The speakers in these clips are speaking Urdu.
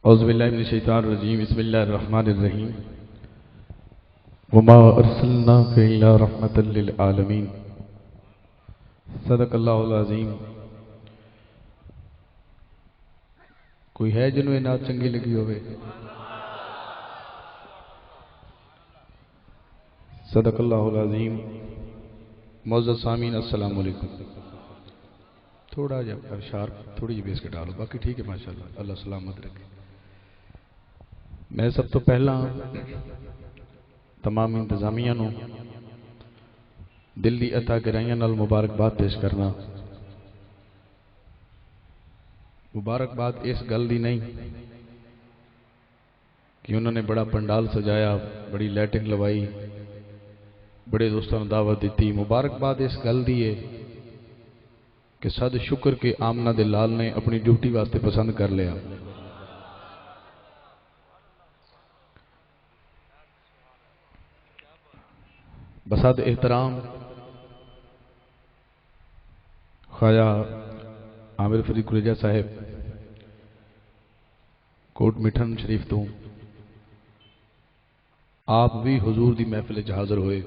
اعوذ باللہ من الشیطان الرجیم بسم اللہ الرحمن الرحیم وما ارسلناک الا رحمتا للعالمین صدق اللہ العظیم۔ کوئی ہے جنہوں یہ نعت چنگی لگی ہوئے؟ صدق اللہ العظیم۔ معزز سامعین السلام علیکم۔ تھوڑا جا شارپ تھوڑی جی بیس کے ڈالو، باقی ٹھیک ہے ماشاءاللہ، اللہ سلامت رکھے۔ میں سب تو پہلا تمام انتظامیہ نو دل دی عطا گرائیاں نال مبارکباد پیش کرنا۔ مبارکباد اس گل دی نہیں کہ انہوں نے بڑا پنڈال سجایا، بڑی لائٹنگ لوائی، بڑے دوستوں نے دعوت دیتی۔ مبارکباد اس گل دی ہے کہ صد شکر کے آمنہ دلال نے اپنی ڈیوٹی واسطے پسند کر لیا۔ بساد احترام خواجہ عامر فرید قریجہ صاحب کوٹ مٹھن شریف تو آپ بھی حضور دی محفل وچ حاضر ہوئے۔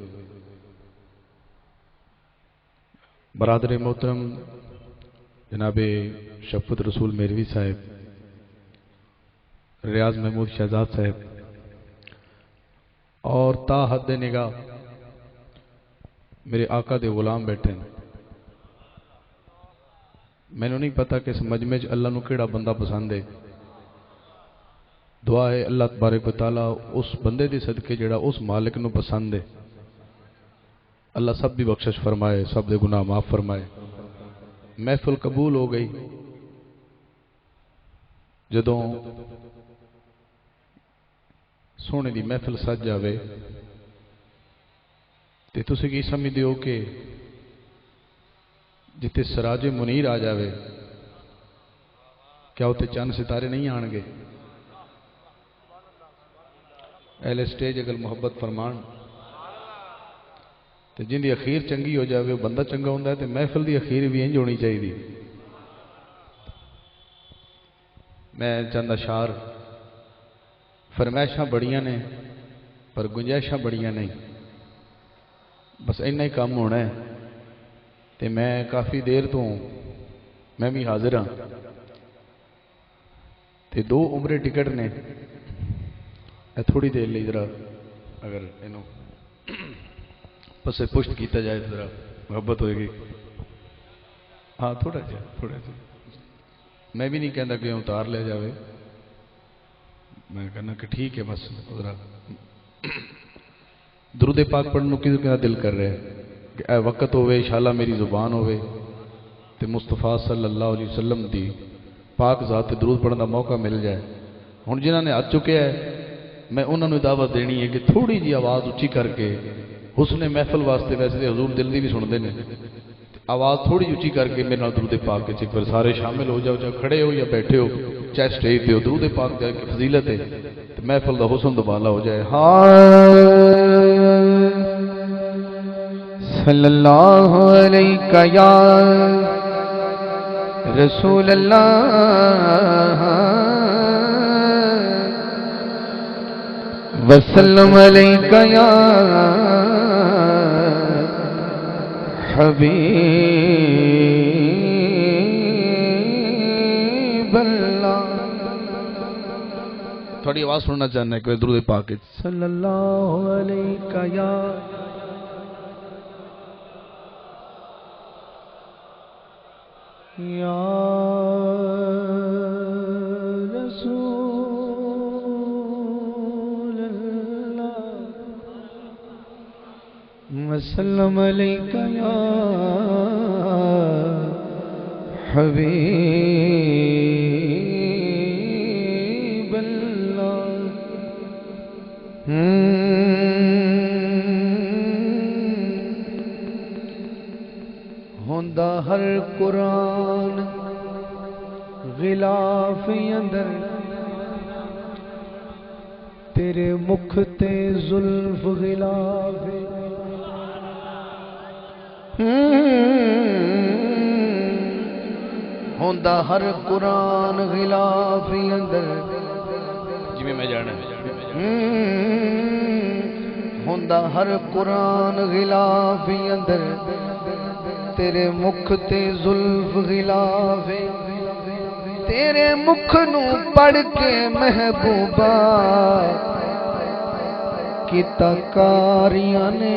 برادر محترم جناب شفقت رسول میروی صاحب، ریاض محمود شہزاد صاحب اور تا حد نگاہ میرے آقا دے غلام بیٹھے ہیں۔ میں نے نہیں پتا کہ اس مجمع چ اللہ نو کیڑا بندہ پسند ہے۔ دعا ہے اللہ تبارک و تعالی اس بندے دے صدقے جڑا اس مالک نو پسند ہے، اللہ سب دی بخشش فرمائے، سب دے گناہ معاف فرمائے۔ محفل قبول ہو گئی۔ جدوں سونے دی محفل سج جاوے تے تسی کی سمجھ دیو کہ جتے سراج منیر آ جاوے کیا ہوتے چند ستارے نہیں آن گے؟ اہل سٹیج اگر محبت فرمان تے جن دی اخیر چنگی ہو جاوے وہ بندہ چنگا ہوندا ہے، تے محفل دی اخیر بھی انج ہونی چاہیے۔ میں چند اشعار، فرمائشاں بڑیاں نے پر گنجائشاں بڑیاں نہیں، بس اینا ہی کام ہونا ہے۔ تے میں کافی دیر تو میں بھی حاضر ہاں تے دو عمرے ٹکٹ نے، تھوڑی دیر لئی ذرا اگر انہوں پسے پشت کیتا جائے تو ذرا محبت ہوئے گی۔ ہاں تھوڑا جا میں بھی نہیں کہنا کہ اتار لیا جاوے، میں کہنا کہ ٹھیک ہے بس ذرا درود پاک پڑھنے کس کا دل کر رہے ہیں کہ اے وقت ہوئے انشاءاللہ میری زبان ہوئے تے مصطفیٰ صلی اللہ علیہ وسلم دی پاک ذات درود پڑھنے کا موقع مل جائے۔ ہن جنہاں نے آ چکے ہیں میں انہوں نے دعوت دینی ہے کہ تھوڑی جی آواز اچھی کر کے حسن محفل واسطے، ویسے حضور دل دی بھی سن دے نے، آواز تھوڑی جی اچھی کر کے میرے نال درود پاک کے چک پر سارے شامل ہو جاؤ، چاہے کھڑے ہو یا بیٹھے ہو، چاہے سٹیج پہ ہو، درود پاک کی فضیلت ہے محفل دا حسن دوبالا ہو جائے۔ صلی اللہ علیہ یا رسول اللہ وسلم علیہ یا حبیب اللہ۔ تھوڑی آواز سننا چاہنا ہے کہ درود پاک کے صلی اللہ علیہ یا رسول اللہ وسلم علیہ یا حبیب اللہ۔ ہوندا ہر قرآن غلاف اندر تیرے مکھ تے زلف غلاف ہوندا ہر قرآن غلاف اندر جی میں جانا ہوندا ہر قرآن غلاف اندر تیرے مکھ تے زلف غلاف تیرے مکھ نو پڑھ کے محبوبہ کیتا کاریاں نے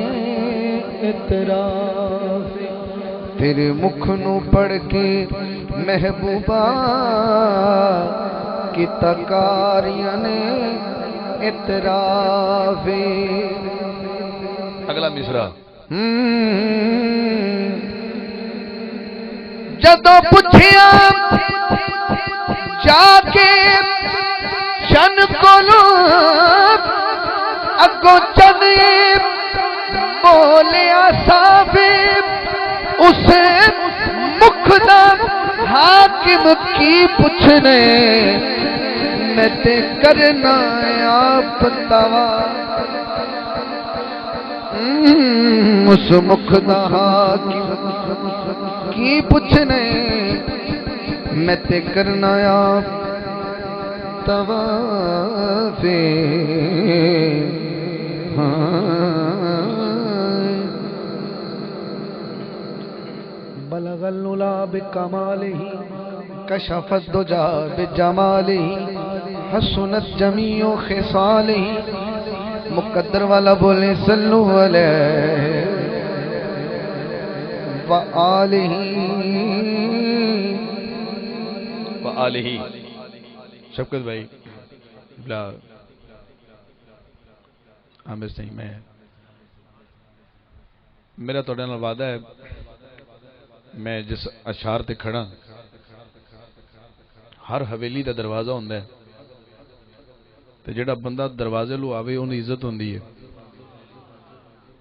اعتراف تیرے مکھ نو پڑھ کے محبوبہ کیتا کاریاں نے اعتراف اگلا مصرع جدوں پوچھیا جا کے چن کولو اگوں چن بولیا صاحب اس مکھ دا حاکم کی پوچھنے میں تے کرنا آپ توا اس مکھ دا حاکم کی پوچھنے میں تے کرنا آپ طواف بلغ العلا بکمالہ کشف الدجا بجمالہ حسنت جمیع خصالہ مقدر والا بولے صلو علیہ وآلہ شفقت بھائی بلا عامر سنگھ میں میرا تھوڑے نال وعدہ ہے میں جس اشعار تے کھڑا ہر حویلی دا دروازہ ہوندا ہے تے جڑا بندہ دروازے لو آوے اونوں عزت ہوندی ہے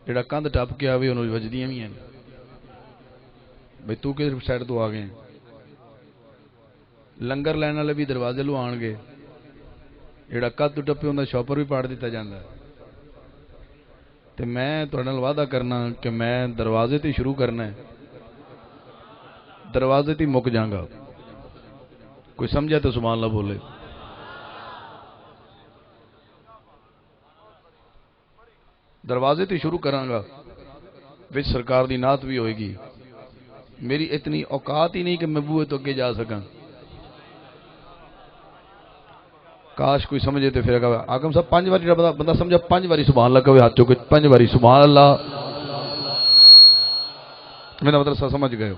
جڑا کندھ ٹپ کے آوے اونوں وجدیاں وی ہیں بھئی تو کس سائڈ تو آ گئے لنگر لین والے بھی دروازے لو آن گے جڑا کد ٹپے اوندا شاپر بھی پاڑ دیتا جاندا ہے تے میں تہاڈے نال وعدہ کرنا کہ میں دروازے تے شروع کرنا ہے دروازے تے مک جاں گا کوئی سمجھا تو سبحان اللہ بولے دروازے تے شروع کراں گا وچ سرکار دی نعت بھی ہوئے گی میری اتنی اوقات ہی نہیں کہ میں بوئے تو اگے جا سکاں کاش کوئی سمجھے تو پھر آگم صاحب 5 باری بندہ سمجھا 5 باری سبحان اللہ کہے ہاتھ چوکے 5 باری سبحان اللہ میرا مطلب سمجھ گئے ہو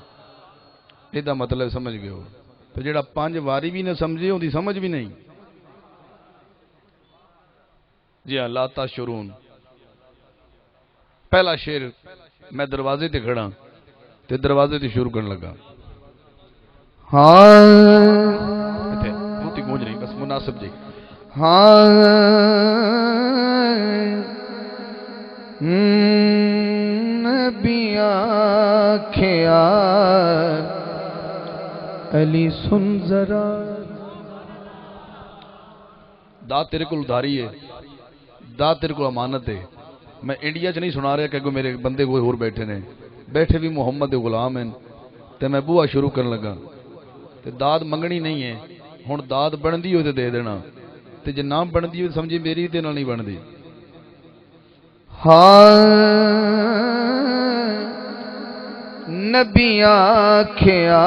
یہ مطلب سمجھ گئے ہو تو جڑا 5 باری بھی نہ سمجھے ان کی سمجھ بھی نہیں جی ہاں لا تشعرون پہلا شعر میں دروازے تے کھڑا تے دروازے تے شروع کرنے لگا بہت ہی گونج نہیں بس مناسب جی نبی آکھیا علی سن ذرا دا تیرے کو ادھاری ہے دا تیرے کو امانت ہے میں انڈیا چ نہیں سنا رہا کہ میرے بندے کوئی اور بیٹھے نے بیٹھے بھی محمد دے غلام ہیں تے میں بوا شروع کرن لگا تے داد منگنی نہیں ہے ہن داد بندی ہوئے تے دے دینا تے جے نہ بندی ہوئے سمجھی میری تے نال نہیں بندی نبی آکھیا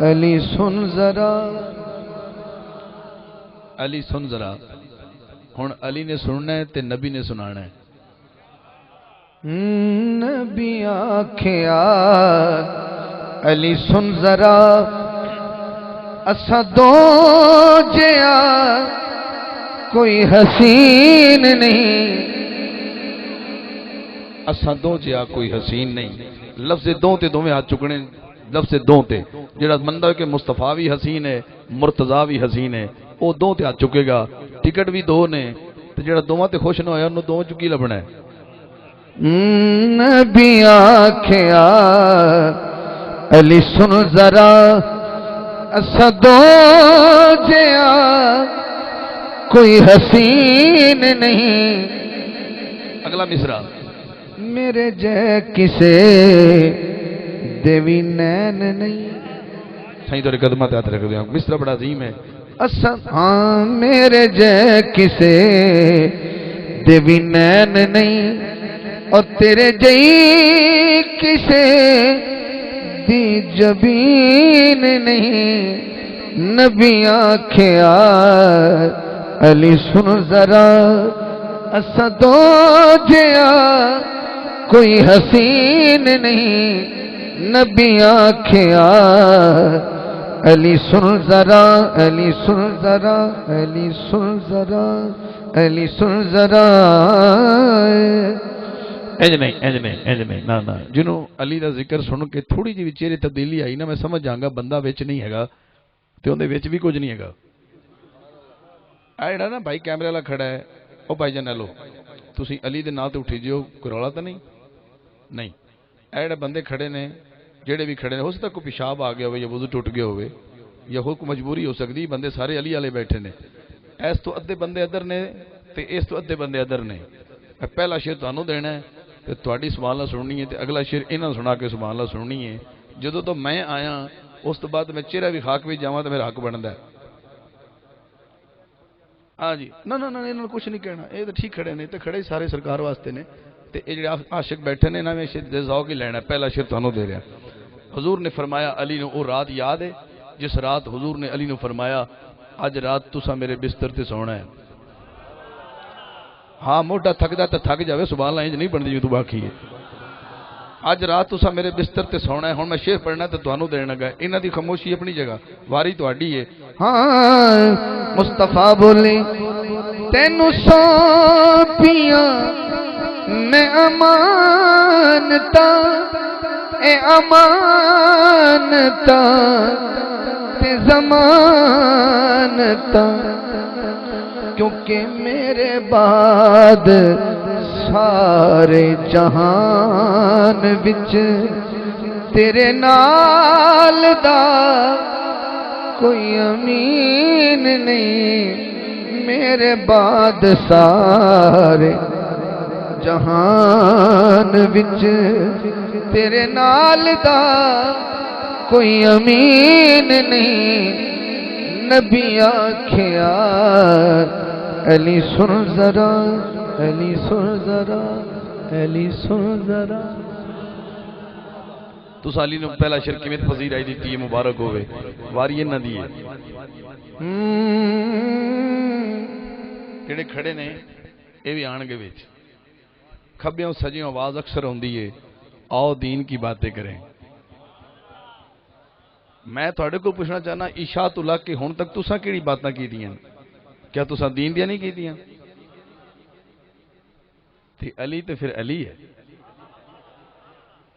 علی سن ذرا علی سن ذرا ہن علی نے سننا ہے تے نبی نے سنانا ہے نبی آکھیا علی سن ذرا اسا دو جیا کوئی حسین نہیں اساں دو جیا کوئی حسین نہیں لفظ دو تے دوویں ہاتھ چکنے لفظ دو تے جڑا بندہ کہ مصطفیٰ بھی حسین ہے مرتضیٰ بھی حسین ہے وہ دو تے ہاتھ چکے گا ٹکٹ بھی دو نے تے جڑا دوواں تے خوش نہ ہویا انہوں دو چکی لبنا ہے نبی آکھیا علی سن ذرا اسا دو جیا کوئی حسین نہیں اگلا مصرع میرے جے کسے دیوی نین نہیں صحیح تو قدمات ہاتھ رکھ دیا مصرع بڑا عظیم ہے ہاں میرے جے کسے دے بھی نین نہیں اور تیرے جئی کسے دی جبین نہیں نبی آکھیا علی سن ذرا اساں دو جیا کوئی حسین نہیں نبی آکھیا علی سن ذرا علی سن ذرا علی سن ذرا علی سن ذرا انج نہیں نا جنہوں علی دا ذکر سن کے تھوڑی جی چہرے تبدیلی آئی نا میں سمجھ جاؤں بندہ وچ نہیں ہے گا تے اندے وچ بھی کچھ نہیں ہے گا جڑا نا بھائی کیمرے والا کھڑا ہے او بھائی جان لو تسی علی دے نام تے اٹھی جیو کوئی رولا تو نہیں جڑے بندے کھڑے نے جڑے بھی کھڑے نے ہو سکتا کوئی پیشاب آ گیا ہوئے یا وضو ٹوٹ گیا ہوئے یا کوئی مجبوری ہو سکتی بندے سارے علی والے بیٹھے نے اس تو ادھے بندے ادھر نے تے اس تو ادھے بندے ادھر نے پہلا شعر تانوں دینا ہے تے تہاڈی سبحان اللہ سننی ہے تے اگلا شعر انہاں سنا کے سبحان اللہ سننی ہے جدوں تو میں آیا اس تو بعد میں چہرہ بھی خاک بھی جاواں تے میرا حق بندا ہے ہاں جی نا انہاں کچھ نہیں کہنا یہ تو ٹھیک کھڑے نے تے کھڑے سارے سرکار واسطے نے تے یہ جڑے عاشق بیٹھے نے انہاں میں شعر ذوق ہی لینا ہے پہلا شعر تانوں دے رہا حضور نے فرمایا علی نو وہ رات یاد ہے جس رات حضور نے علی نو فرمایا اج رات تسا میرے بستر تے سونا ہے ہاں موٹا تھکدا تے تھک جاوے سبحان اللہ انج نہیں بندی جو تو باقی ہے اج رات تسا میرے بستر تے سونا ہے ہن میں شعر پڑھنا تے تانوں دینا گا انہاں دی خاموشی اپنی جگہ واری تہاڈی ہے ہاں مصطفیٰ بولے تینو سونپیاں میں امانتا اے امانتا تے ضمانتا کیونکہ میرے بعد سارے جہان وچ تیرے نال دا کوئی امین نہیں میرے بعد سارے جہان وچ تیرے نال دا کوئی امین نہیں نبی آکھیا علی سن ذرا علی سن ذرا علی سن ذرا تو سالی نے پہلا شعر کیویں پذیر آئی دیتی ہے مبارک ہوئے واری انہاں دی ہے جڑے کھڑے نے یہ بھی آن گے وچ کھبیوں سجیوں آواز اکثر ہوندی ہے آؤ دین کی باتیں کریں میں تھوڑے کو پوچھنا چاہنا عشاء تو لگ کے ہن تک تساں کیڑی باتاں کیتیاں کیا تساں دین دیا نہیں کیتیاں تے علی تے پھر علی ہے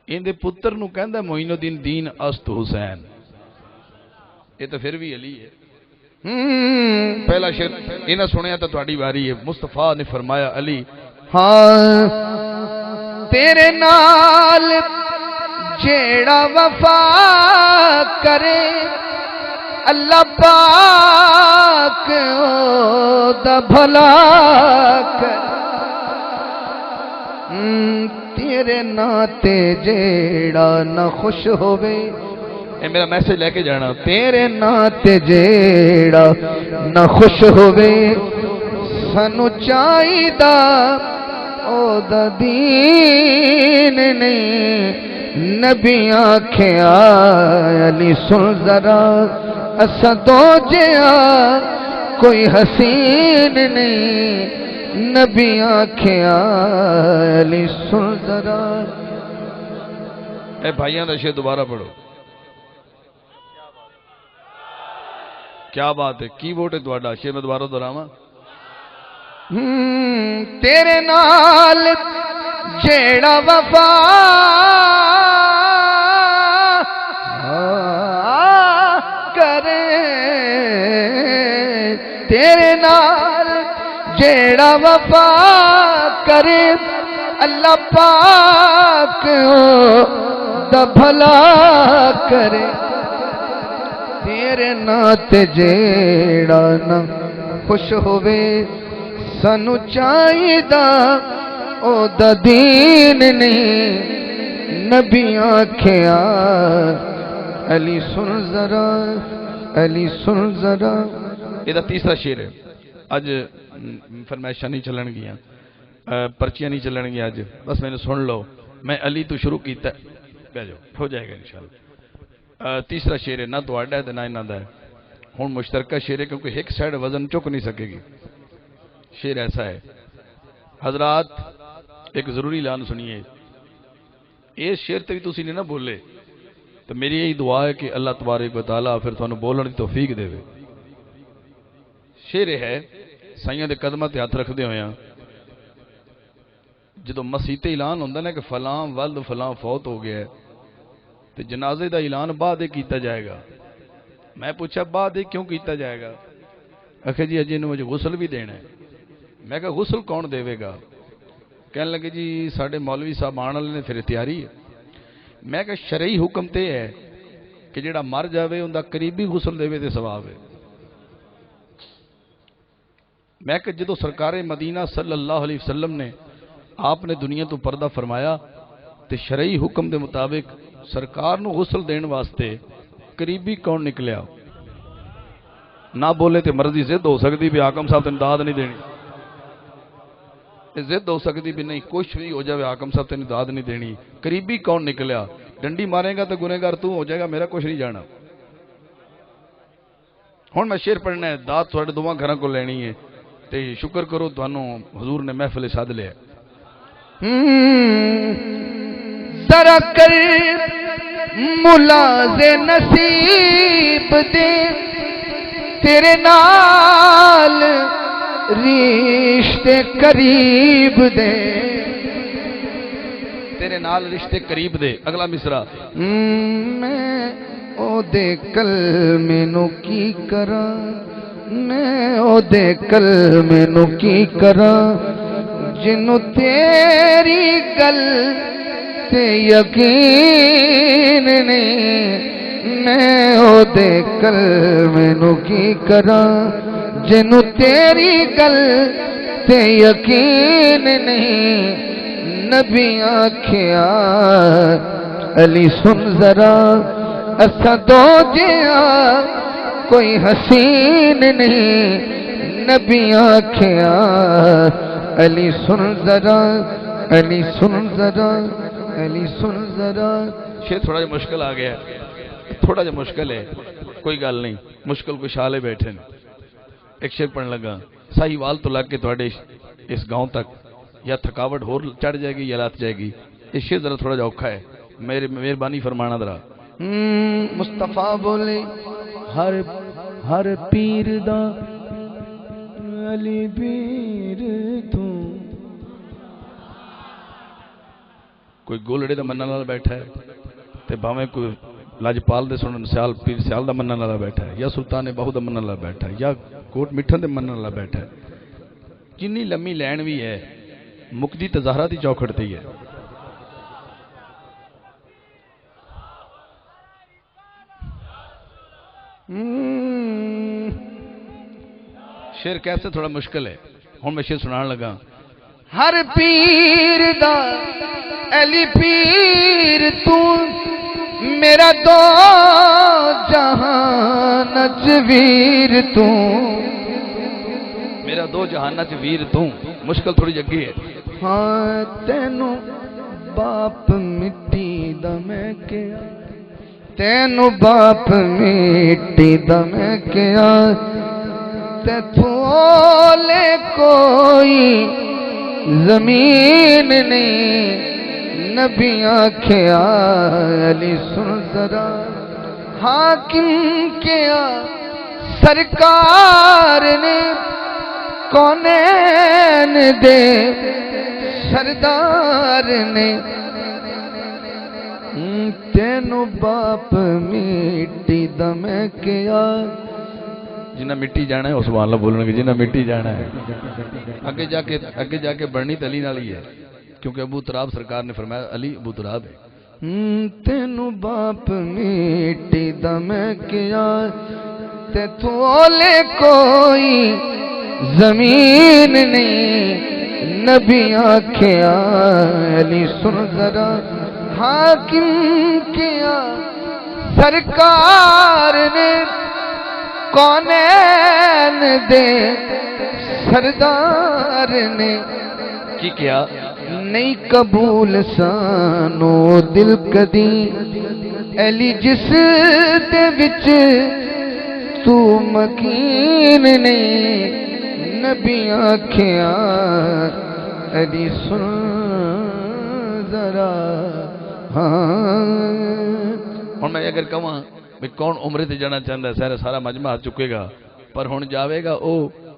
ان دے پتر نو کہندا معین الدین دین است حسین یہ تو پھر بھی علی ہے پہلا شعر انہاں سنیا تو تہاڈی واری ہے مصطفیٰ نے فرمایا علی ہاں تیرے نال جیڑا وفا کرے اللہ پاک او دا بھلا کرے تیرے ناتے جیڑا نہ خوش ہوئے اے میرا میسج لے کے جانا تیرے ناتے جیڑا نہ خوش ہوئے سانو چاہیدا او دا دین نہیں نبی آکھیا علی سن ذرا اساں دو جیا کوئی حسین نہیں نبی آکھیا علی سن ذرا اے بھائیاں دا شعر دوبارہ پڑھو کیا بات ہے کی ووٹ ہے تہاڈا شعر میں دوبارہ دہراواں تیرے نال جیڑا وفا کرے تیرے نال جیڑا وفا کرے اللہ پاک دا بھلا کرے تیرے نات جیڑا نہ خوش ہوئے سانو چاہیدا او دا دین نہیں نبی آکھیا علی سن ذرا علی سن ذرا یہ تیسرا شعر ہے. اج فرمائشاں نہیں چلن گیاں، پرچیاں نہیں چلن گیا اج، بس میں نے سن لو. میں علی تو شروع کیتا ہے، بہ جاؤ ہو جائے گا انشاءاللہ. تیسرا شعر ہے، نہ تہاڈا ہے تے نہ انہاں دا ہے. ہن مشترکہ شعر ہے کیونکہ ایک سائڈ وزن چک نہیں سکے گی. شعر ایسا ہے. حضرات ایک ضروری اعلان سنیے. اس شعر تے بھی تسی نہیں نہ بولے تو میری یہی دعا ہے کہ اللہ تبارک و تعالیٰ پھر تھانوں بولن دی توفیق دے. شعر ہے سائیاں دے قدماں تے ہاتھ رکھدے ہویاں جدوں مسیح تے اعلان ہوندا نا کہ فلاں ولد فلاں فوت ہو گیا ہے تے جنازے دا اعلان بعد کیتا جائے گا. میں پوچھا بعد کیوں کیتا جائے گا؟ آخر جی اجے مجھے غسل بھی دینا ہے. میں کہا غسل کون دے گا؟ کہنے لگے جی ساڈے مولوی صاحب آن والے نے، پھر تیاری ہے. میں کہا شرعی حکم تے ہے کہ جڑا مر جاوے اوندا قریبی غسل دے تے ثواب ہے. میں کہ جدو سرکار مدینہ صلی اللہ علیہ وسلم نے آپ نے دنیا تو پردہ فرمایا تے شرعی حکم دے مطابق سرکار نو غسل دین واسطے قریبی کون نکلیا؟ نہ بولے تے مرضی ضد ہو سکتی بھی حاکم صاحب تین داد نہیں دینی، ضد ہو سکتی بھی نہیں کچھ بھی ہو جائے حاکم صاحب تین داد نہیں دینی. قریبی کون نکلیا؟ ڈنڈی مارے گا تو گنہگار تو ہو جائے گا، میرا کچھ نہیں جانا. ہن میں شعر پڑھنا ہے، داد تھوڑے دوواں گھراں کو لینی ہے تے شکر کرو تانوں حضور نے محفل ساد لیا. ذرا کر ملاز نصیب دے تیرے نال رشتے قریب دے، تیرے نال رشتے قریب دے. اگلا مصرع میں او دے کلمے نو کی کراں، میں او دے کلمے نو کی کراں جنوں تیری گل تے یقین نہیں. میں او دے کلمے نو کی کراں جنوں تیری گل تے یقین نہیں. نبی آکھیا علی سن ذرا اساں دو جیاں کوئی حسین نہیں. نبی آکھیا علی سن ذرا، علی سن ذرا، علی سن ذرا. شعر تھوڑا جا مشکل آ گیا ہے، تھوڑا جا مشکل ہے، کوئی گل نہیں، مشکل کوئی شالے بیٹھے نے. ایک شعر پڑھن لگا. ساہیوال تو لگ کے تھوڑے اس گاؤں تک یا تھکاوٹ ہور چڑھ جائے گی یا لات جائے گی. یہ شعر ذرا تھوڑا جا اوکھا ہے، میرے مہربانی فرمانا ذرا. مصطفیٰ بولے ہر پیر دا علی پیر تو. کوئی گولڑے دا منن والا بیٹھا ہے تے بھاویں کوئی لاجپال دے سنن سیال پیر سیال دا منن والا بیٹھا ہے، یا سلطان بہو دا منن والا بیٹھا ہے، یا کوٹ مٹھن دے منن والا بیٹھا ہے. جنی لمبی لین بھی ہے مکدی تے زہرا دی چوکھٹ تے ہی ہے. شعر کیسے تھوڑا مشکل ہے. ہوں میں شعر سنان لگا. ہر پیر دا علی پیر تو میرا دو جہان چ ویر تو، میرا دو جہان چ ویر تو. مشکل تھوڑی جگی ہے. ہاں تینوں باپ مٹی دا میں کیا، تینوں باپ مٹی دا میں کیا تے تھولے کوئی زمین نہیں. نبی آکھیا علی سن ذرا حاکم کیا سرکار نے کونین دے سردار نے. تینوں باپ مٹی دا میں کیا. جنہ مٹی جانا ہے سبحان اللہ بولنے کے، جنہ مٹی جانا ہے آگے جا کے بڑھنی تلی نالی ہے، کیونکہ ابو تراب سرکار نے فرمایا علی ابو تراب ہے. تینوں باپ مٹی دا میں کیا تے تھولے کوئی زمین نہیں. نبی آکھیا علی سن ذرا حاکم کیا سرکار نے کونین نین دے سردار نے کی کیا نہیں قبول سانو دل کدی علی جس دے وچ تو مکین نے نبی آکھیا علی سن ذرا ہن میں اگر کہاں بھی کون عمرے تے جانا چاہتا ہے سارا مجمع ہاتھ چکے گا پر ہن جاوے گا او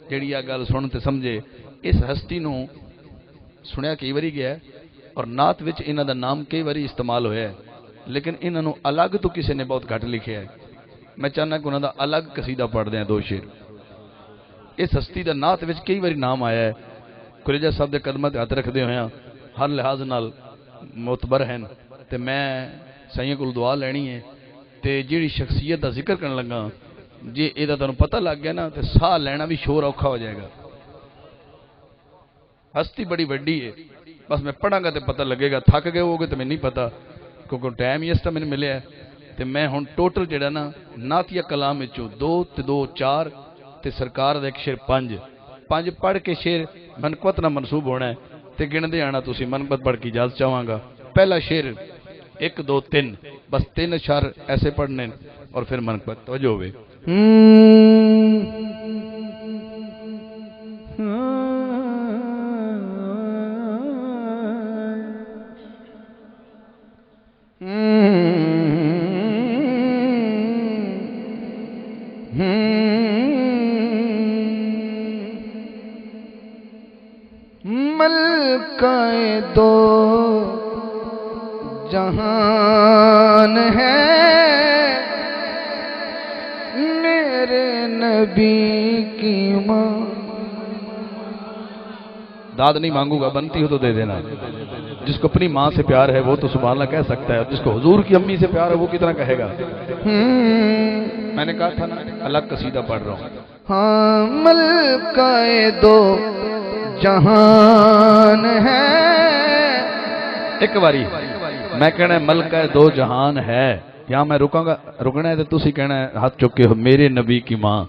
جڑی آ گل سن تے سمجھے اس ہستی نو سنیا کئی باری گیا ہے اور نعت وچ انہاں دا نام کئی باری استعمال ہویا ہے لیکن انہاں نو الگ تو کسی نے بہت گھٹ لکھیا ہے میں چاہنا کہ انہاں دا الگ قصیدہ پڑھ دیں دو شعر اس ہستی دا نعت وچ کئی باری نام آیا ہے کلیجہ صاحب دے قدماں تے ہاتھ رکھدے ہویاں ہر لحاظ نال معتبر ہیں تے میں سائیں کول دعا لینی ہے تے جیڑی شخصیت دا ذکر کرن لگا جے اے دا تانوں پتہ لگ گیا نا تے ساہ لینا بھی شور اوکھا ہو جائے گا ہستی بڑی وڈی ہے بس میں پڑھاں گا تے پتہ لگے گا تھک گئے ہوگے تے میں نہیں پتا کیونکہ ٹائم ہی اس طرح میں ملیا ہے تے میں ہن ٹوٹل جڑا نا نعتیہ کلام وچوں 2 تے 2 4 تے سرکار دا ایک شعر 5 پڑھ کے شعر منقبت نہ منسوب ہونا ہے تے گندے آنا تسی منقبت پڑھ کے اجازت چاہواں گا پہلا شعر 1 2 3 بس 3 اشعار ایسے پڑھنے اور پھر منقبت توجہ ہوئے ملکہ دو جہان ہے میرے نبی کی ماں داد نہیں مانگوں گا بنتی ہو تو دے دینا جس کو اپنی ماں سے پیار ہے وہ تو سبحان اللہ کہہ سکتا ہے جس کو حضور کی امی سے پیار ہے وہ کتنا کہے گا میں نے کہا تھا نا الگ قصیدہ پڑھ رہا ہوں ہاں ملکہ دو جہان ہے ایک باری میں کہنا ہے ملکہ دو جہان ہے یہاں میں رکاں گا رکنا ہے تو تسی کہنا ہے ہاتھ چک کے میرے نبی کی ماں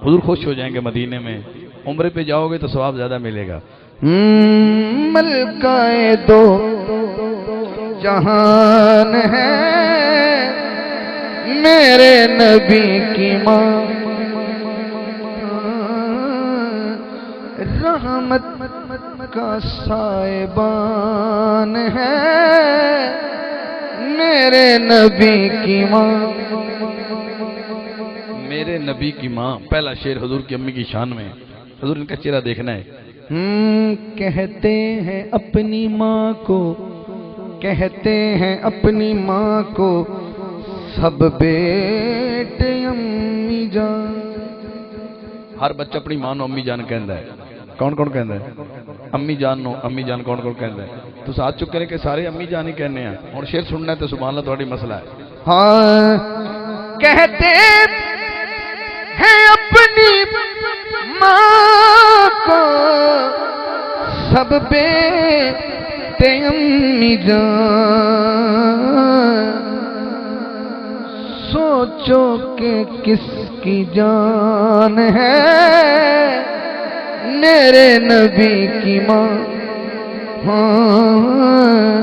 حضور خوش ہو جائیں گے مدینے میں عمرے پہ جاؤ گے تو ثواب زیادہ ملے گا ملکہ دو جہان ہے میرے نبی کی ماں رحمت کا سائبان ہے میرے نبی کی ماں میرے نبی کی ماں پہلا شعر حضور کی امی کی شان میں حضور ان کا چہرہ دیکھنا ہے کہتے ہیں اپنی ماں کو کہتے ہیں اپنی ماں کو سب بیٹے امی جان ہر بچہ اپنی ماں نو امی جان کہندا ہے کون کون کہندا ہے امی جان نو امی جان کون کون کہندا ہے تو ساتھ چکے نے کہ سارے امی جان ہی کہنے ہیں ہن شعر سننا ہے تو سبحان اللہ تہاڈی مسئلہ ہے ہاں کہتے ہیں اپنی ماں کو سب بیٹے امی جان سوچو کہ کس کی جان ہے میرے نبی کی ماں ہاں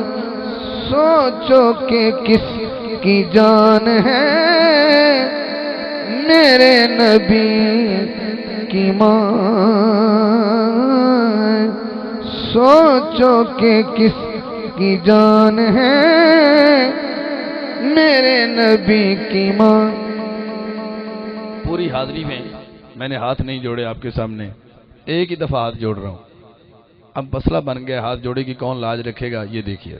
سوچو کہ کس کی جان ہے میرے نبی کی ماں سوچو کہ کس کی جان ہے میرے نبی کی ماں پوری حاضری میں نے ہاتھ نہیں جوڑے آپ کے سامنے ایک ہی دفعہ ہاتھ جوڑ رہا ہوں اب مسئلہ بن گیا ہاتھ جوڑے کی کون لاج رکھے گا یہ دیکھیے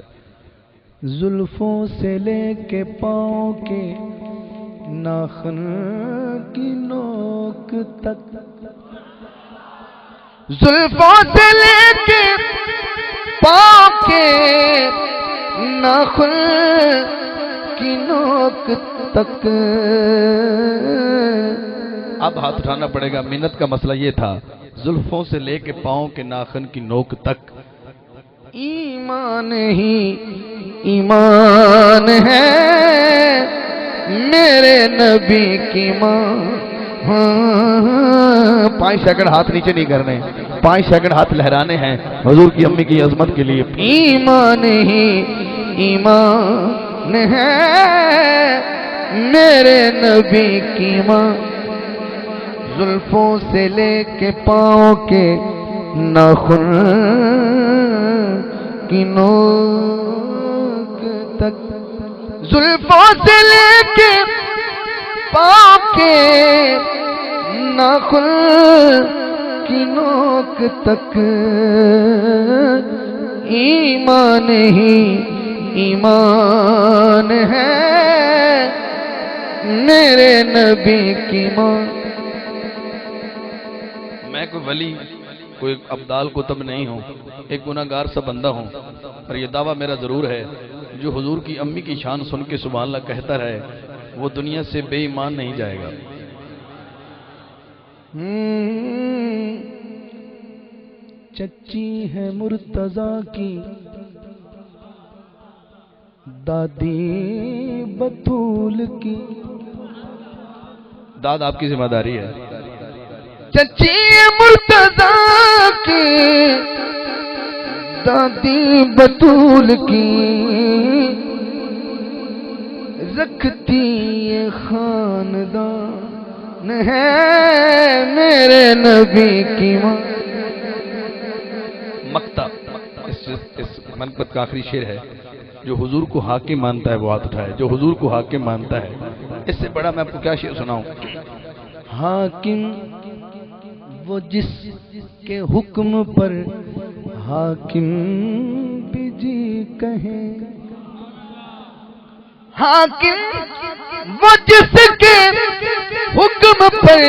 زلفوں سے لے کے پاؤں کے ناخن کی نوک تک زلفوں سے لے کے پاؤں کے ناخن کی نوک تک اب ہاتھ اٹھانا پڑے گا منت کا مسئلہ یہ تھا زلفوں سے لے کے پاؤں کے ناخن کی نوک تک ایمان ہی ایمان ہے میرے نبی کی ماں 5 سیکنڈ ہاتھ نیچے نہیں کرنے، 5 سیکنڈ ہاتھ لہرانے ہیں حضور کی امی کی عظمت کے لیے. ایمان ہی ایمان ہے میرے نبی کی ماں، زلفوں سے لے کے پاؤں کے ناخن کی نوک تک، زلفوں سے لے کے پاؤں کے ناخن کی نوک تک، ایمان ہی ایمان ہے میرے نبی کی ماں. میں کوئی ولی، کوئی ابدال کتب نہیں ہوں، ایک گناہگار سا بندہ ہوں، اور یہ دعویٰ میرا ضرور ہے جو حضور کی امی کی شان سن کے سبحان اللہ کہتا رہے وہ دنیا سے بے ایمان نہیں جائے گا. چچی ہے مرتضیٰ کی دادی بطول کی، داد آپ کی ذمہ داری ہے. چچی مرتضیٰ کی دادی بطول کی، رکھتی یہ خاندان ہے میرے نبی کی ماں. مقطع اس منقبت کا آخری شعر ہے. جو حضور کو حاکم مانتا ہے وہ ہاتھ اٹھائے، جو حضور کو حاکم مانتا ہے. اس سے بڑا میں آپ کو کیا شعر سناؤں. حاکم وہ جس کے حکم پر حاکم بھی جی کہیں، حاکم وہ جس کے حکم پر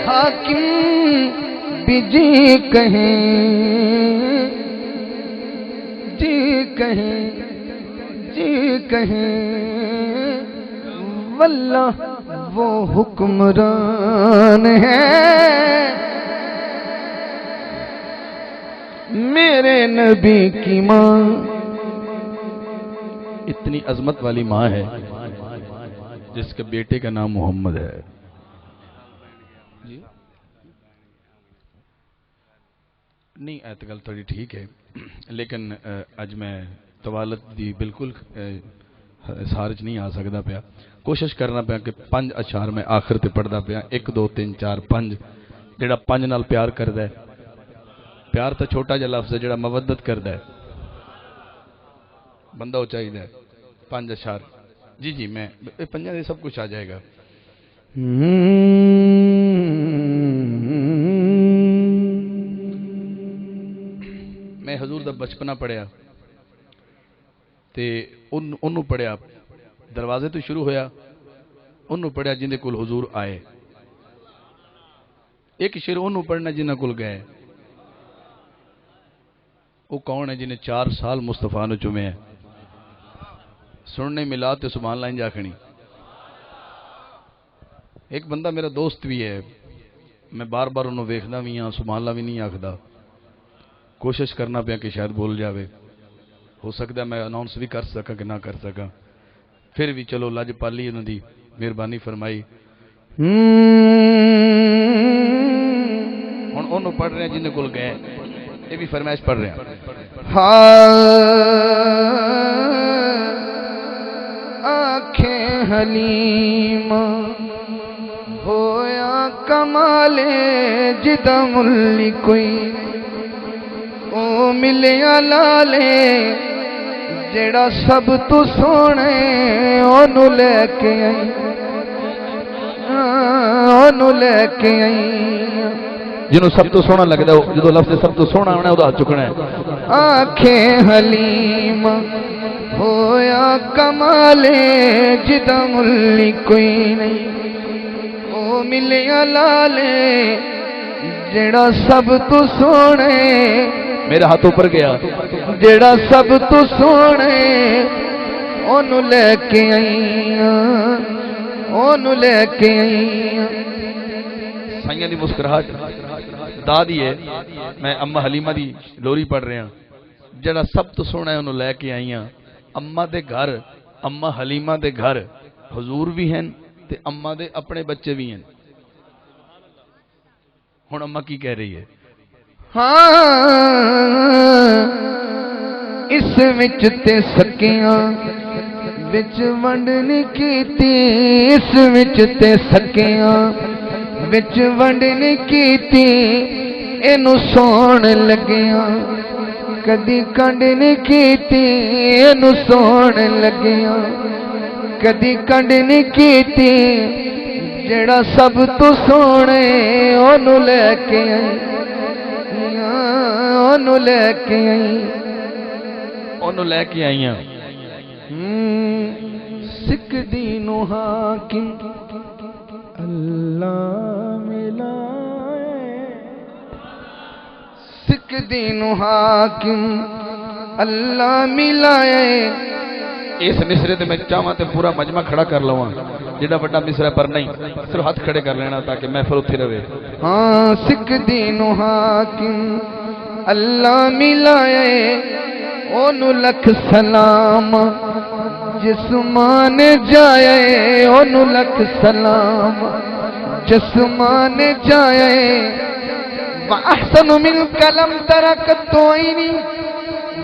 حاکم بھی جی کہیں، جی کہیں، جی کہیں، واللہ وہ حکمران ہے میرے نبی کی ماں. اتنی عظمت والی ماں ہے جس کے بیٹے کا نام محمد ہے. جی نہیں اعتقال تھوڑی ٹھیک ہے، لیکن اج میں طوالت دی بالکل سارج نہیں آ سکتا پیا. کوشش کرنا پیا کہ 5 اشعار میں آخر تے پڑھدا پیا. 1 2 3 4 5 جڑا 5 نال پیار کردا ہے. پیار تو چھوٹا جا لفظ ہے، جڑا مودت کردا ہے بندہ وہ چاہیے. 5 اشعار. جی جی میں 5 دے سب کچھ آ جائے گا. میں حضور دا بچپنا پڑھیا تے انہوں پڑھیا، دروازے تو شروع ہویا انہوں پڑھیا جن دے کول حضور آئے. ایک شعر انہوں پڑھنا جنہ کول گئے. وہ کون ہے جنہیں 4 سال مصطفیٰ نے چومے ہیں. سننے ملا تے سبحان اللہ انج آکھنی. ایک بندہ میرا دوست بھی ہے، میں بار بار انہوں ویکھدا بھی ہاں، سبحان اللہ بھی نہیں آکھدا. کوشش کرنا پیا کہ شاید بول جاوے. ہو سکتا ہے میں اناؤنس بھی کر سکا کہ نہ کر سکا. پھر بھی چلو لج پالی انہوں دی مہربانی فرمائی. ہن انہوں پڑھ رہے ہیں جن کول گئے، یہ بھی فرمائش پڑھ رہے ہیں. آنکھیں حلیمہ ہویا کمال جدا ملی کوئی، او ملیا لالے جڑا سب تو سونے اونوں لے کے آئی، اونوں لے کے آئی. جنہوں سب تو سونا لگتا ہے جدو لفظ سب تو سونا ہونا ہے وہ ہاتھ چکنا ہے. آنکھیں حلیم ہویا کمال جدا ملی کوئی نہیں، او ملیا لالے جڑا سب تو سونے، میرا ہاتھ اوپر گیا، جڑا سب تو سونے اونوں لے کے آئیاں، اونوں لے کے آئیاں. سائیاں دی مسکراہٹ دادی ہے. میں اما حلیمہ دی لوری پڑھ رہا. جڑا سب تو سونا ہے انہوں لے کے آئیاں. اما دے گھر، اما حلیمہ دے گھر حضور بھی ہیں تے اما دے اپنے بچے بھی ہیں. ہن اما کی کہہ رہی ہے؟ ہاں اس وچ تے سکیاں وچ ونڈ نہیں کیتی، اس وچ تے سکیاں وچ ونڈ نہیں کیتی، اینو سون لگیاں کدی کنڈ نہیں کیتی، اینو سون لگیاں کدی کنڈ نہیں کیتی، جڑا سب تو سونے اونوں لے کے آئی، اونوں لے کے آئی، اونوں لے کے آئیاں. سکھ دینو حاکم اللہ ملائے، سکھ دینو حاکم اللہ ملائے. اس مصرے تے میں چاہواں تے پورا مجمع کھڑا کر لواں، جڑا بڑا مصرا پر نہیں صرف ہاتھ کھڑے کر لینا تاکہ محفل اتھے رہے. ہاں سکھ دینو حاکم اللہ ملائے، اونوں لکھ سلام جسمان جائے، اونوں لکھ سلام جسمان جائے. وَأَحْسَنُ مِنْكَ لَمْ تَرَكَتْ عَيْنِي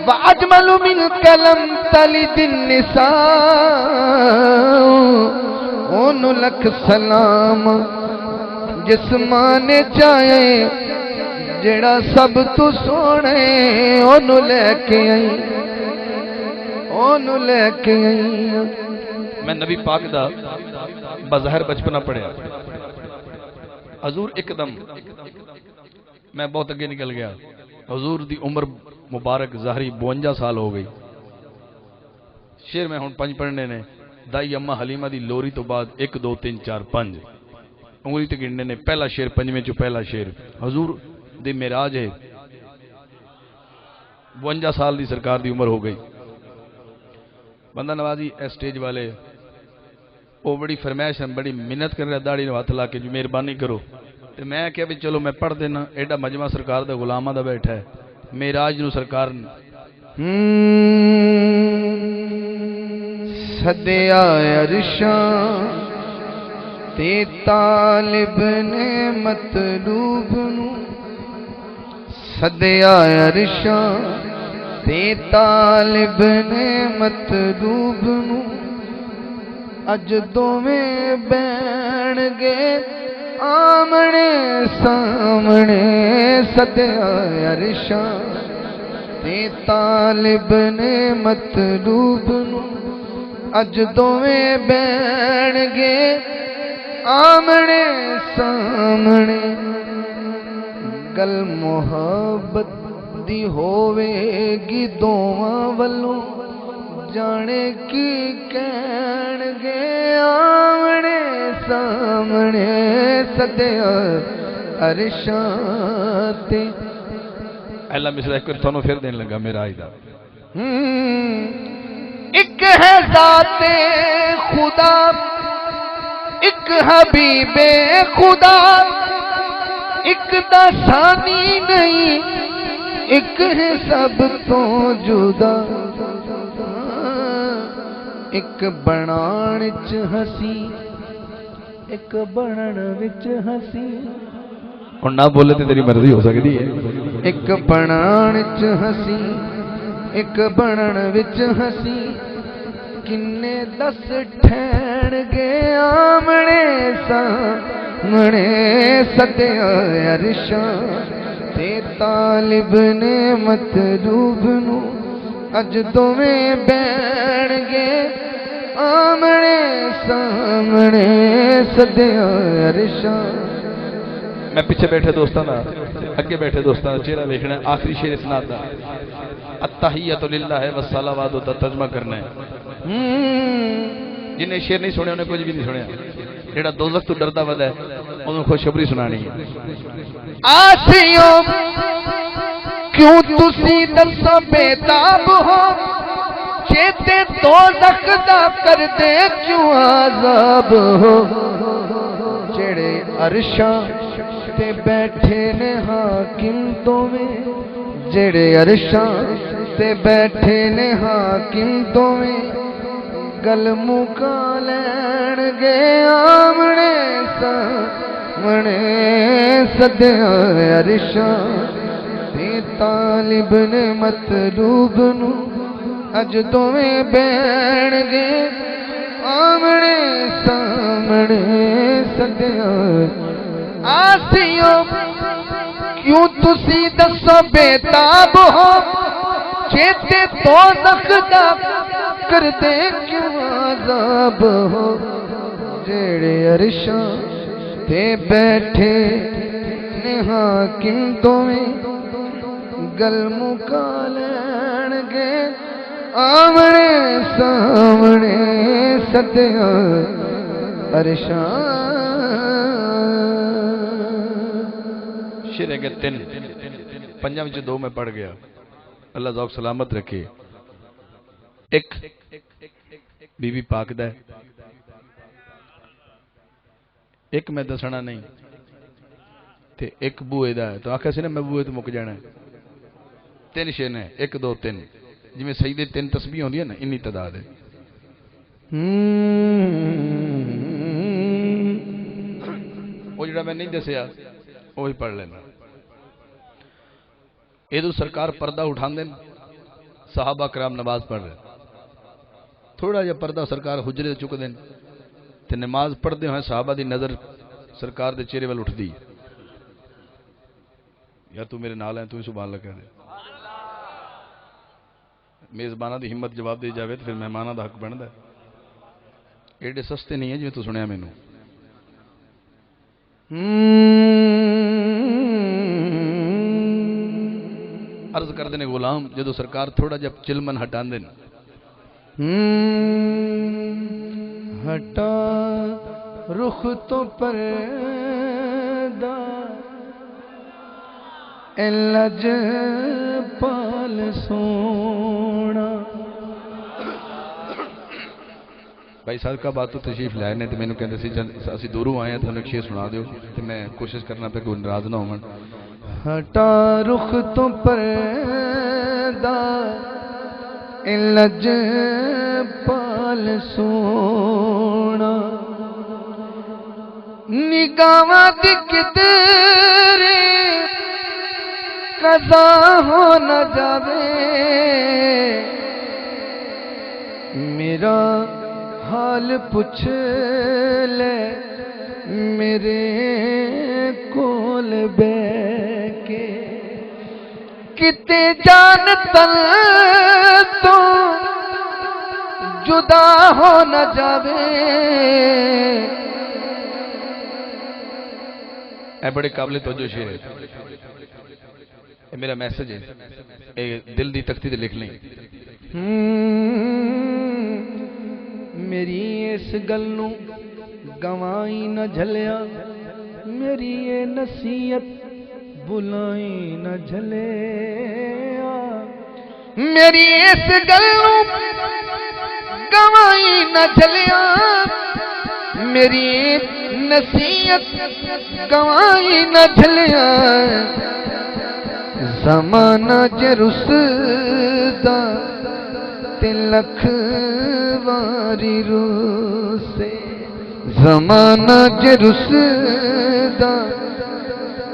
وَأَجْمَلُ مِنْكَ لَمْ تَلِدِ النِّسَاءُ، اونوں لکھ سلام جسمان جائے، جڑا سب تو سونے اونوں لے کے آئی، اونوں لے کے آئی. میں نبی پاک دا بظاہر بچپنا پڑھیا. حضور ایک دم میں بہت اگے نکل گیا. حضور دی عمر مبارک ظاہری 52 سال ہو گئی. شیر میں ہن 5 پڑھنے نے. دائی اما حلیمہ دی لوری تو بعد 1 2 3 4 5 انگلی تے گننے نے. پہلا شیر 5ویں چوں پہلا شیر. حضور دی معراج ہے. 52 سال دی سرکار دی عمر ہو گئی. بندہ نوازی اسٹیج والے وہ بڑی فرمائش ہے، بڑی منت کر رہا داڑھی ہاتھ لا کے جو مہربانی کرو. تو میں کہا بھی چلو میں پڑھ دینا. ایڈا مجمع سرکار دا غلامہ دا بیٹھا ہے. معراج نو سرکار سدیا عرشاں تے طالب نے مطلوب نو، سدیا عرشاں تے طالب نے مطلوب نو، اج دوویں بین گے آمنے سامنے. سدیا عرشاں تے طالب نے مطلوب نو، اج دوویں بین گے آمنے سامنے. گل محبت دی ہووے گی دوواں ولوں، جانے کی کہن گے آمنے سامنے. سدیا عرشاں تے اللہ مصرا ایک بار تھانوں پھر دین لگا معراج دا. ایک ہے ذات خدا، ایک حبیب خدا، ایک دا ثانی نہیں، ایک ہے سب تو جدا. ایک بنان وچ ہسی، ایک بنن وچ ہسی. اور نہ بولے تو تیری مرضی ہو سکتی ہے. ایک بنان وچ ہسی، ایک بنن وچ ہسی، کنے دس ٹھہر گے آمنے سامنے. سدیا عرشاں تے طالب نے مطلوب نو، اج دوویں بین گے آمنے سامنے. سدیا عرشاں. میں پیچھے بیٹھے دوستاں دا اگے بیٹھے دوستاں دا چہرہ ویکھنا ہے. آخری شیر اسناد دا التحیۃ للہ والصلوات دا ترجمہ کرنا ہے. جنہیں شیر نہیں سنے انہیں کچھ بھی نہیں سنیا. جڑا دوزخ تو ڈردا ودا ہے انہوں خوشخبری سنانی ہے. آسیوں کیوں تسی دسو بیتاب ہو، چیتے دوزخ دا کر دے کیوں عذاب ہو. جڑے عرشاں تے بیٹھے نے حاکم دوویں، جڑے عرشاں تے بیٹھے نے حاکم دوویں، گل مکا لین گے سامنے سدیا عرشاں تے طالب نے مطلوب نو اج دوویں بہن گے آمنے سامنے سدیا آسیو کیوں تسی دسو بےتاب ہو چیتے تو نخدا کر دے کیوں عذاب ہو جیڑے عرشاں تے بیٹھے نے حاکم دوویں گل مکا لین گے آمنے سامنے سدیا عرشاں شیر ہے کہ تین پنجاں وچ دو میں پڑھ گیا اللہ ذوق سلامت رکھے ایک بی بی پاک دا ہے ایک میں دسنا نہیں تے ایک بوئے دا ہے تو آکھا سی نا میں بوئے تو مک جانا ہے تین شیر نے ایک دو تین جی میں سجدے تین تسبیح ہوندی ہے نا انی تعداد ہے وہ جڑا میں نہیں دسیا وہی پڑھ لینا ادو سرکار پردہ اٹھا دیں صحابہ کرام نماز پڑھ رہے تھوڑا جا پردہ سرکار حجرے چک دیں تے نماز پڑھتے ہوئے صحابہ دی نظر سرکار دے چہرے وال اٹھدی یا تو میرے نال ہے تو ہی سبحان اللہ کہہ دے میزبانہ دی ہمت جواب دے جاوے تو پھر مہمانہ دا حق بندا ہے ایڈے سستے نہیں ہیں جو تو سنیا مینوں عرض کر دینے غلام جدو سرکار تھوڑا جب چلمن ہٹان دیں ہٹا رخ تو پردہ اے لج پال سونا بھائی صاحب کا بات تو تشریف لائے نے تو میں نے کہتے سی اسی دوروں آئے ہیں تو انہیں ایک شیر سنا دیو تو میں کوشش کرنا پہ کوئی ناراض نہ ہوں ہٹا رخ تو پردہ اے لج پال سونا نگاواں دی کدرے قضا ہو نہ جاوے میرا حال پوچھ لے میرے کول بے کے کتے جان تن تو جدا ہو نہ جاوے اے بڑے قابل توجہ شیر ہے اے میرا میسج ہے اے دل دی تختی تے لکھ لیں میری اس گل نو گوائی نہ جھلیا میری یہ نصیحت بلائی نہ جھلیا میری اس گل نو گوائی نہ جھلیا میری نصیحت گوائی نہ جھلیا زمانہ جرسدا تے لکھ واری روسے زمانہ جرسدا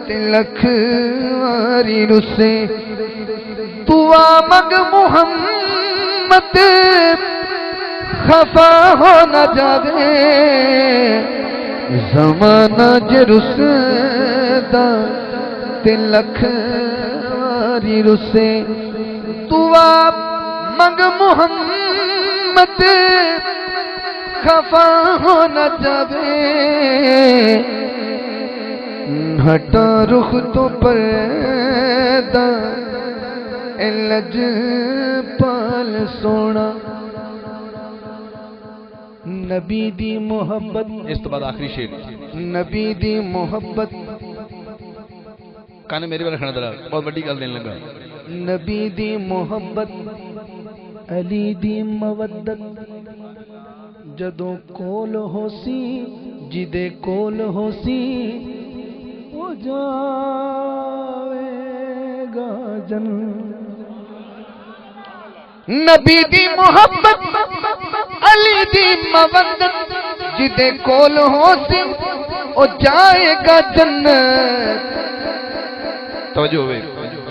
تے لکھ واری روسے تو آمگ محمد خفا ہو نہ جاوے زمانہ جرسدا تے لکھ واری روسے تو آپ منگ محمد خفا ہو نہ جاوے ہٹا رخ تو پردہ اے لج پال سونا نبی دی محبت اس تو بعد آخری شیر نبی دی محبت کانے میرے والے کھانا دلا بہت بڑی گل دینے لگا نبی دی محبت علی دی مودت جدوں کول ہو سی جدے کول ہو سی وہ جاوے گا جن نبی دی محبت علی دی مودت جدے کول ہو سی او جائے گا جنت توجہ ہوئے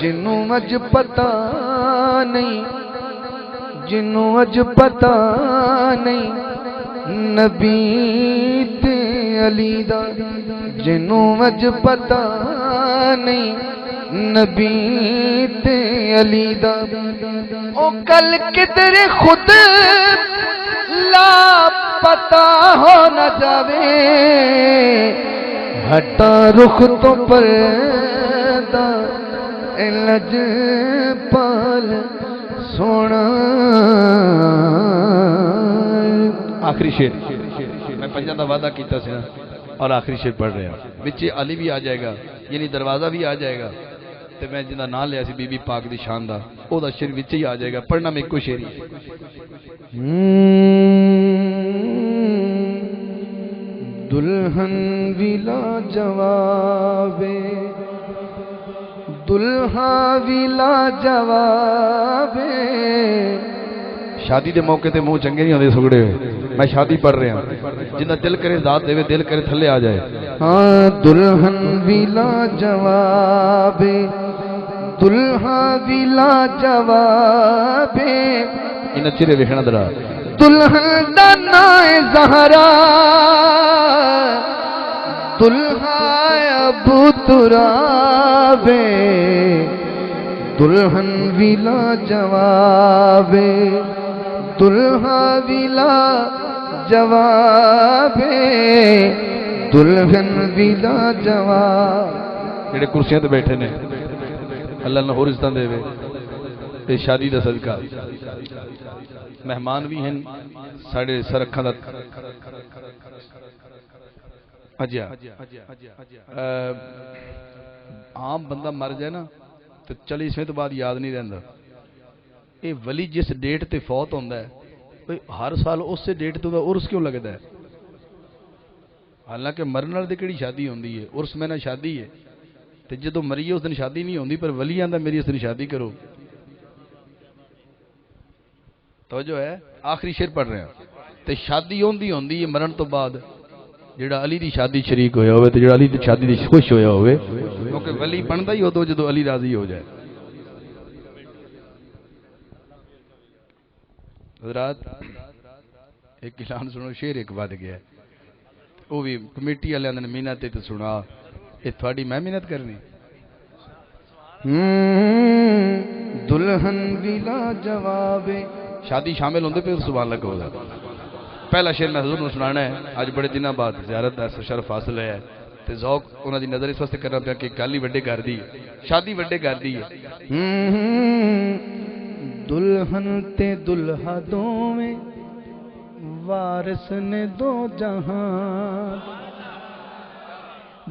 جنوں اج پتہ نہیں جنوں اج پتہ نہیں نبی تے علی دا جنوں اج پتہ نہیں نبی تے علی دا او کل کدھر خود لا پتہ ہو نہ جاوے ہٹا رخ تو پردہ لج پال سونا آخری شیر میں پنجاں دا وعدہ کیتا سی اور آخری شیر پڑھ رہا وچ علی بھی آ جائے گا یعنی دروازہ بھی آ جائے گا تے میں جنہاں نام لیا سی بی بی پاک دی شان دا او دا شیر وچ ہی آ جائے گا پڑھنا میں کوئی شیر ہی دلہن ویلا جوابے دلہا ویلا جوابے شادی دے موقع تے منہ چنگے نہیں ہوندے سگڑے ہوئے میں شادی پڑھ رہا ہوں جنہ دل کرے ذات دے دل کرے تھلے آ جائے ہاں دلہن ویلا جوابے دلہا ویلا جوابے انہاں چرے ویکھنا درا دلہن دا نام زہرا دلہا ابو ترابے دلہن ویلا جوابے دلہا ویلا جوابے دلہن ویلا جواب جڑے کرسیاں تے بیٹھے نے اللہ نے ہور عزتاں دے تے شادی دا صدقہ مہمان بھی ہیں ساڑھے سر اکھاں دا اجیا عام بندہ مر جائے نا تو 40 تو بعد یاد نہیں رہندا اے ولی جس ڈیٹ تے فوت ہوندا ہے ہر سال اس سے ڈیٹ تو عرس کیوں لگدا ہے حالانکہ مرن والے دی کیڑی شادی ہوندی ہے عرس میں نہ شادی ہے تے جدوں مریے اس دن شادی نہیں ہوندی پر ولی آندا میری اس دن شادی کرو توجہ ہے آخری شعر پڑھ رہے ہیں تے شادی ہوندی ہے مرن تو بعد جڑا علی دی شادی شریک ہویا ہوئے تے جڑا علی دی شادی دی خوش ہویا ہوئے کیونکہ ولی بندا ہی ہو جدوں علی راضی ہو جائے حضرات ایک اعلان سنو شعر ایک ود گیا وہ بھی کمیٹی والے نے محنت تے سنا یہ تھوڑی میں محنت کرنی دلہن ویلا جواب شادی شامل ہوندے پہ سبحان اللہ کہو پہلا شعر میں حضور نے سنانا ہے اج بڑے دنوں بعد زیارت دا شرف حاصل ہے تے ذوق انہاں دی نظر اس واسطے کرنا پیا کہ گل ہی وڈے کر دی شادی وڈے کر دی دلہن تے دلہا دوویں وارث نے دو جہاں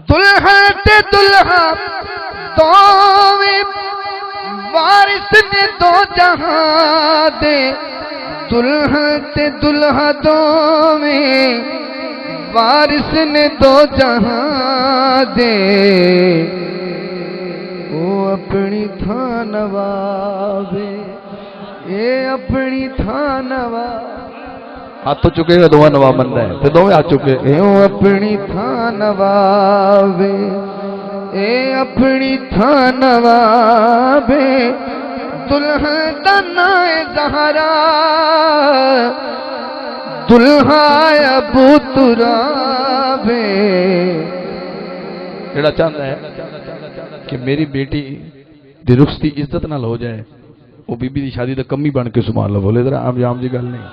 دلہن تے دلہا دوویں وارث نے دو جہاں دے دلہن تے دلہا دوویں وارث نے دو جہاں دے او اپنی تھاں نوابے اے اپنی تھاں نواب ہاتھ چکے گا دونوں نواب بندہ ہے تے دوویں ہاتھ چکے او اپنی تھاں نوابے اے اپنی تھاں نوابے دلہن دا نام زہرا دلہا ابو ترابے جڑا چاہتا ہے کہ میری بیٹی دی رخصتی عزت نال ہو جائے وہ بی بی دی شادی دا کمی بن کے سبحان اللہ بولے ذرا عام جام جی گل نہیں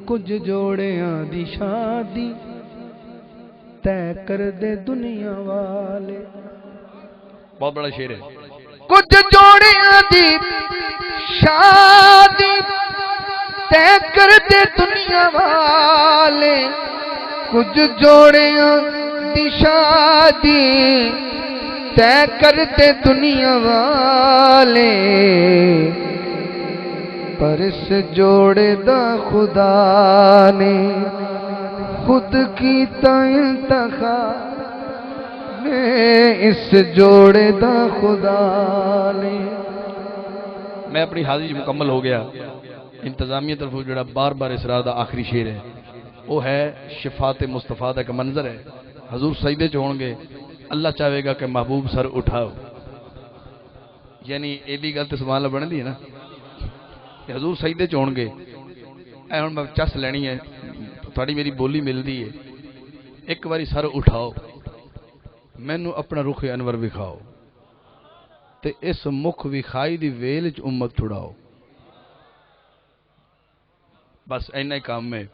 کچھ جوڑیاں دی شادی طے کر دے دنیا والے بہت بڑا شعر ہے کچھ جوڑیاں دی شادی طے کر دے دنیا والے کچھ جوڑیاں دی شادی طے کر دے دنیا والے پر اس جوڑے دا خدا نے خود کی انتخاب اس جوڑے دا خدا نے میں اپنی حاضری مکمل ہو گیا انتظامیہ طرف جڑا بار بار اسرار دا آخری شعر ہے وہ ہے شفاعت مصطفیٰ کا ایک منظر ہے. حضور سجدے چ ہون گے, اللہ چاہے گا کہ محبوب سر اٹھاؤ. یعنی ایڈی گل تو سبحان اللہ بنتی ہے نا کہ حضور سجدے چ ہون گے, اے ہن میں چس لینی ہے, تھوڑی میری بولی ملتی ہے, ایک باری سر اٹھاؤ, مینوں اپنا رخ انور وکھاؤ, تے اس مکھ وکھائی دی ویل چ امت چھڑاؤ. بس اینا ہی کام ہے.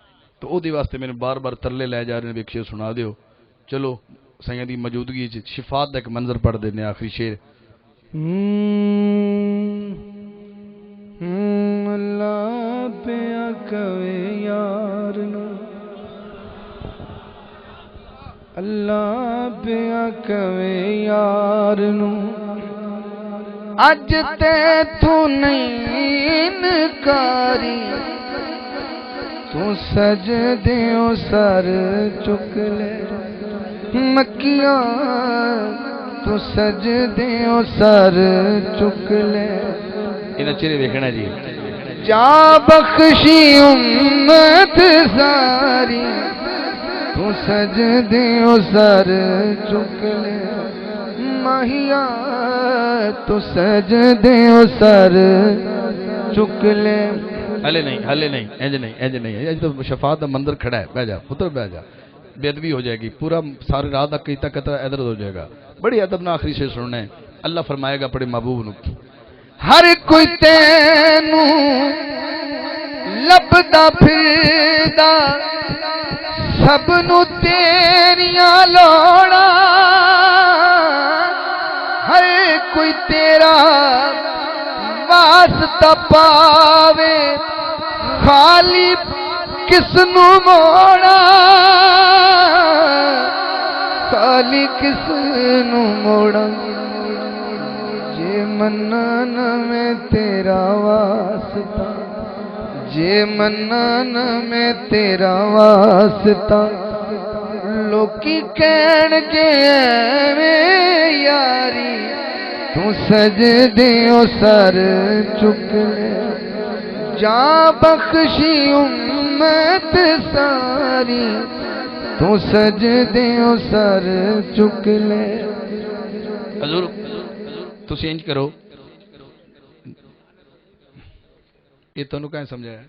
تو او دی واسطے میں بار بار ترلے لے جا رہے ہیں, ایک شعر سنا دیو. چلو سیاں دی موجودگی چ شفاعت دا ایک منظر پڑھ دینے آخری شعر. اللہ پیا کوے یار نو, اللہ پیا کوے یار نو, اج تے تو نہیں انکاری, تو سجدیوں سر چک لے مکیاں, تو سجدیوں سر چک لے. انہاں چہرے ویکھنا جی. جا بخشی امت ساری, تو سجدیوں سر چک لے ماہیا, تو سجدیوں سر چک لے. ہلے نہیں, ہلے نہیں, انج نہیں, انج نہیں. اج تو شفاعت کا منظر کھڑا ہے. بیٹھ جا پتر, بیٹھ جا. بے ادبی ہو جائے گی, پورا ساری رات تک کیتا کتا ادھر ہو جائے گا. بڑی ادب نہ آخری سے سننا ہے. اللہ فرمائے گا اپنے محبوب نو, ہر کوئی تینوں لبدا پھردا, سب نو تیریاں لوڑا, ہر کوئی تیرا واسطہ پاوے, خالی کس نو موڑا, خالی کس نو موڑا. جے منن میں تیرا واسطہ, جے منن میں تیرا واسطہ, لوکی کہن گے ایویں یاری, تو سجدیوں سر چک لے. جا بخشی امت ساری, تو سجدیوں سر چک لے. حضور تسی انج کرو, یہ تنوں کہیں سمجھایا ہے,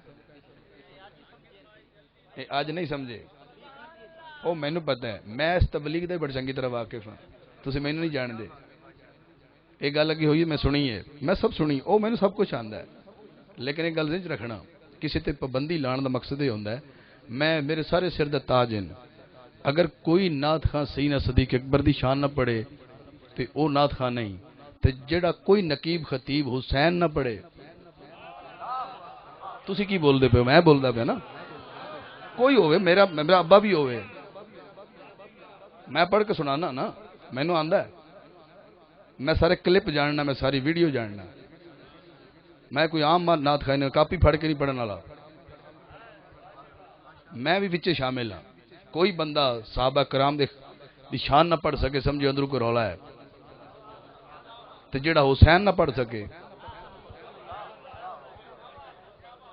آج نہیں سمجھے. او مینوں پتہ ہے, میں اس تبلیغ دے بڑی چنگی طرح واقف ہاں, تسی مینوں نہیں جان دے. ایک گل لگی ہوئی میں سنی ہے, میں سب سنی, او مینوں سب کچھ آندا ہے. لیکن ایک گل ذہن رکھنا, کسی تے پابندی لان دا مقصد یہ ہوندا ہے, میں میرے سارے سر دا تاج ہیں, اگر کوئی نعت خان سیدنا صدیق اکبر دی شان نہ پڑھے تے او نعت خان نہیں, تے جڑا کوئی نقیب خطیب حسین نہ پڑھے. تسی کی بول دے پے, میں بولدا پیا نا, کوئی ہوئے, میرا ابا بھی ہوئے, میں پڑھ کے سنانا نا, مینوں آندا ہے. میں سارے کلپ جاننا, میں ساری ویڈیو جاننا. میں کوئی عام نعت خان کاپی پھڑ کے نہیں پڑھن والا, میں بھی وچے شامل ہاں. کوئی بندہ صحابہ کرام دی شان نہ پڑھ سکے, سمجھو اندروں کوئی رولا ہے. تے جڑا حسین نہ پڑھ سکے,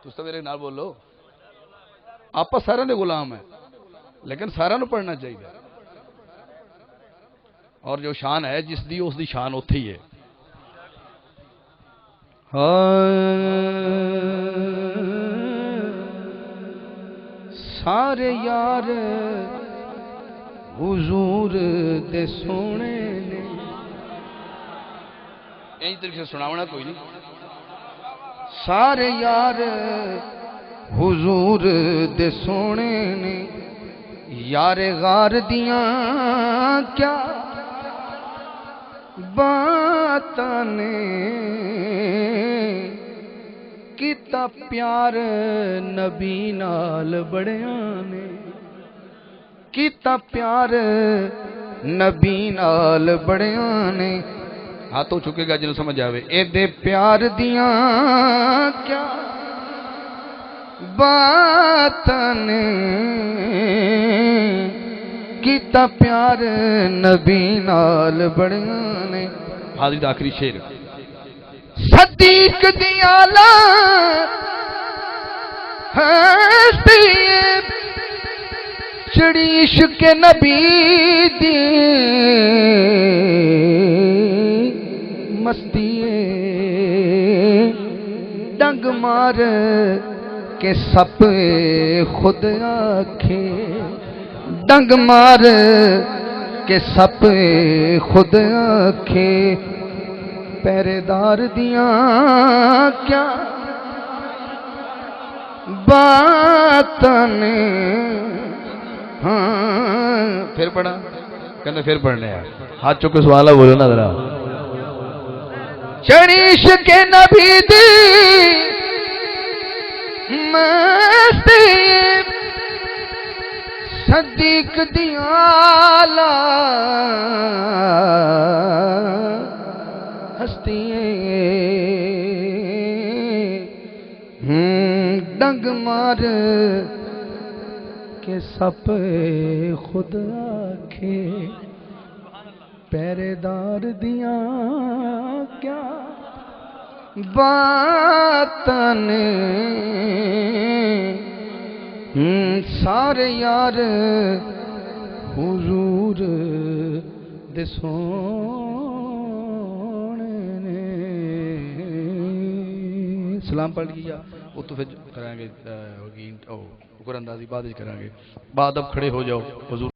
تس تو میرے نال بولو, آپ سارے دے غلام ہیں, لیکن سارا نو پڑھنا چاہیے. اور جو شان ہے جس دی, اس دی شان اوتھے ہی ہے. سارے یار حضور دے سونے نے, این طریقے سے سناونا کوئی نہیں. سارے یار حضور دے سونے نے, یار غار دیاں کیا باتاں نے, کیتا پیار نبی نال بڑیاں نے, کیتا پیار نبی نال بڑیاں نے. ہاتھوں چکے گا جنہوں سمجھ آوے. اے دے پیار دیاں کیا باتاں نے, کیتا پیار نبی نال بڑیاں نے. حاضری دا آخری شعر. صدیق دیالا ہستی جڑی عشق نبی دی مستی ڈنگ مار کے سپ خود آکھے ڈنگ مار کے سپ خود آکھے پہرے دار دیاں کیا باتن ہاں پھر پڑھا کہنے پھر پڑھنے ہیں ہاتھ چکے سوالہ بولو نا ذرا چڑیش کے نبی دی مستی صدیق دیالا ہستی ڈنگ مار کے سپ خود آکھے پہرے دار دیاں کیا باتن سارے یار حضور دے سونے سلام پڑھ لیا وہ تو پھر کریں گے قرآن اندازی بعد کریں گے بعد اب کھڑے ہو جاؤ حضور